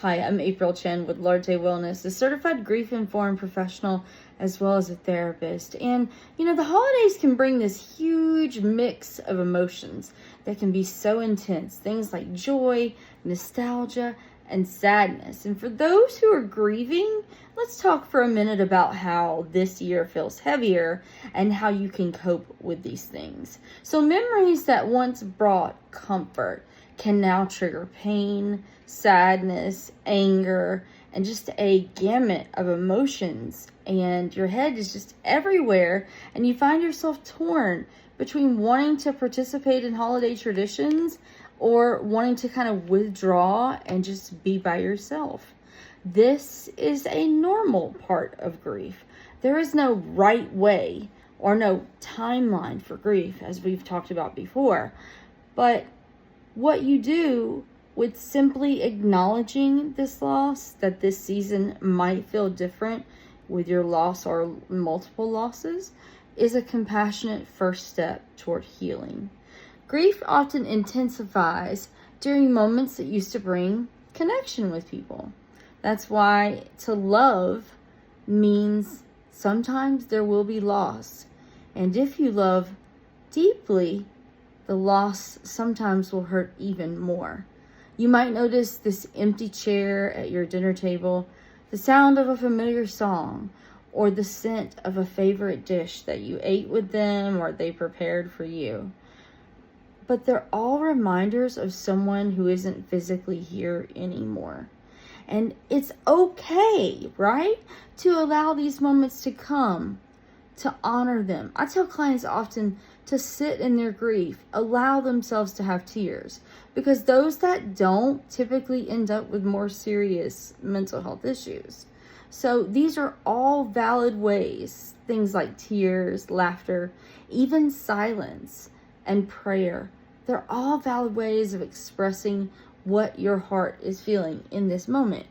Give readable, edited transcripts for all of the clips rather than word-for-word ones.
Hi, I'm April Chen with Lartey Wellness, a certified grief-informed professional as well as a therapist. And, the holidays can bring this huge mix of emotions that can be so intense. Things like joy, nostalgia, and sadness. And for those who are grieving, let's talk for a minute about how this year feels heavier and how you can cope with these things. So memories that once brought comfort can now trigger pain, sadness, anger, and just a gamut of emotions. And your head is just everywhere, and you find yourself torn between wanting to participate in holiday traditions or wanting to kind of withdraw and just be by yourself. This is a normal part of grief. There is no right way or no timeline for grief, as we've talked about before. But what you do with simply acknowledging this loss, that this season might feel different with your loss or multiple losses, is a compassionate first step toward healing. Grief often intensifies during moments that used to bring connection with people. That's why to love means sometimes there will be loss. And if you love deeply, the loss sometimes will hurt even more. You might notice this empty chair at your dinner table, the sound of a familiar song, or the scent of a favorite dish that you ate with them or they prepared for you. But they're all reminders of someone who isn't physically here anymore. And it's okay, right, to allow these moments to come, to honor them. I tell clients often to sit in their grief, allow themselves to have tears, because those that don't typically end up with more serious mental health issues. So these are all valid ways, things like tears, laughter, even silence and prayer. They're all valid ways of expressing what your heart is feeling in this moment.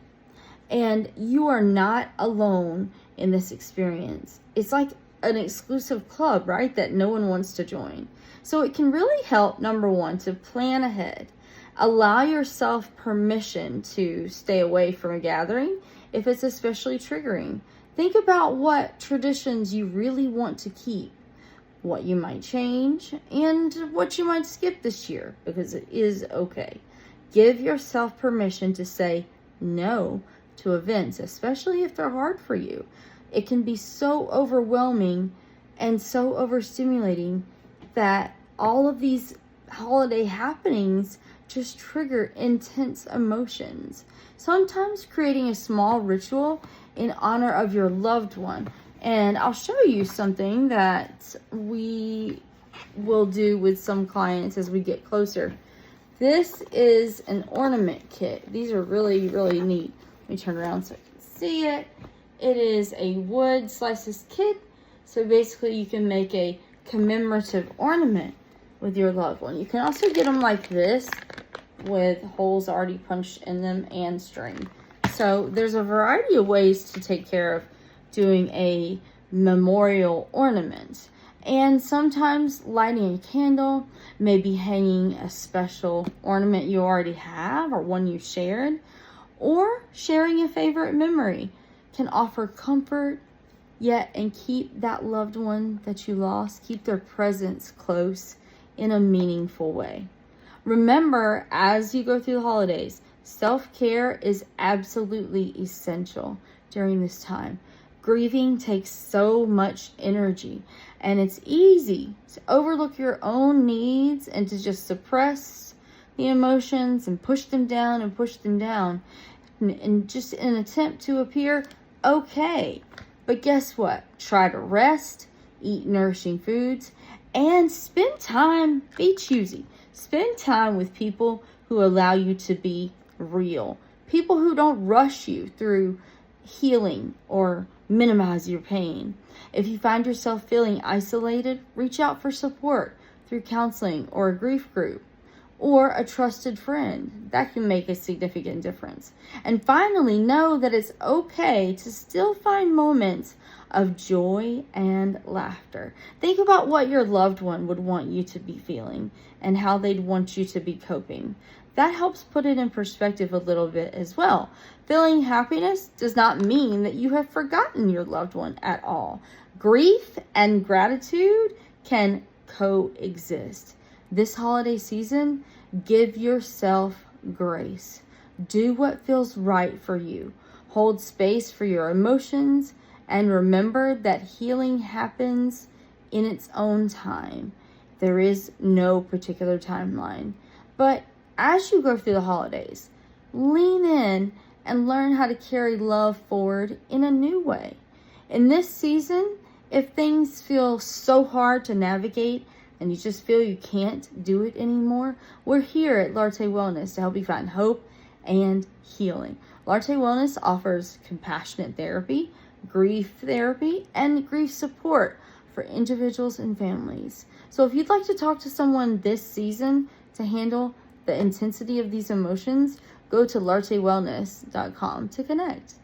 And you are not alone in this experience. It's like an exclusive club, right, that no one wants to join. So it can really help, number one, to plan ahead. Allow yourself permission to stay away from a gathering if it's especially triggering. Think about what traditions you really want to keep, what you might change, and what you might skip this year, because it is okay. Give yourself permission to say no to events, especially if they're hard for you. It can be so overwhelming and so overstimulating that all of these holiday happenings just trigger intense emotions. Sometimes creating a small ritual in honor of your loved one. And I'll show you something that we will do with some clients as we get closer. This is an ornament kit. These are really, really neat. Let me turn around so you can see it. It is a wood slices kit. So basically you can make a commemorative ornament with your loved one. You can also get them like this with holes already punched in them and string. So there's a variety of ways to take care of doing a memorial ornament. And sometimes lighting a candle, maybe hanging a special ornament you already have or one you shared, or sharing a favorite memory can offer comfort, yet and keep that loved one that you lost, keep their presence close in a meaningful way. Remember, as you go through the holidays, self-care is absolutely essential during this time. Grieving takes so much energy, and it's easy to overlook your own needs and to just suppress the emotions and push them down and just in an attempt to appear okay. But guess what? Try to rest, eat nourishing foods, and spend time, be choosy. Spend time with people who allow you to be real. People who don't rush you through healing or minimize your pain. If you find yourself feeling isolated, reach out for support through counseling or a grief group or a trusted friend. That can make a significant difference. And finally, know that it's okay to still find moments of joy and laughter. Think about what your loved one would want you to be feeling and how they'd want you to be coping. that helps put it in perspective a little bit as well. Feeling happiness does not mean that you have forgotten your loved one at all. Grief and gratitude can coexist. This holiday season, give yourself grace. Do what feels right for you. Hold space for your emotions, and remember that healing happens in its own time. There is no particular timeline. But as you go through the holidays, lean in and learn how to carry love forward in a new way. In this season, if things feel so hard to navigate and you just feel you can't do it anymore, we're here at Lartey Wellness to help you find hope and healing. Lartey Wellness offers compassionate therapy, grief therapy, and grief support for individuals and families. So if you'd like to talk to someone this season to handle the intensity of these emotions, go to larteywellness.com to connect.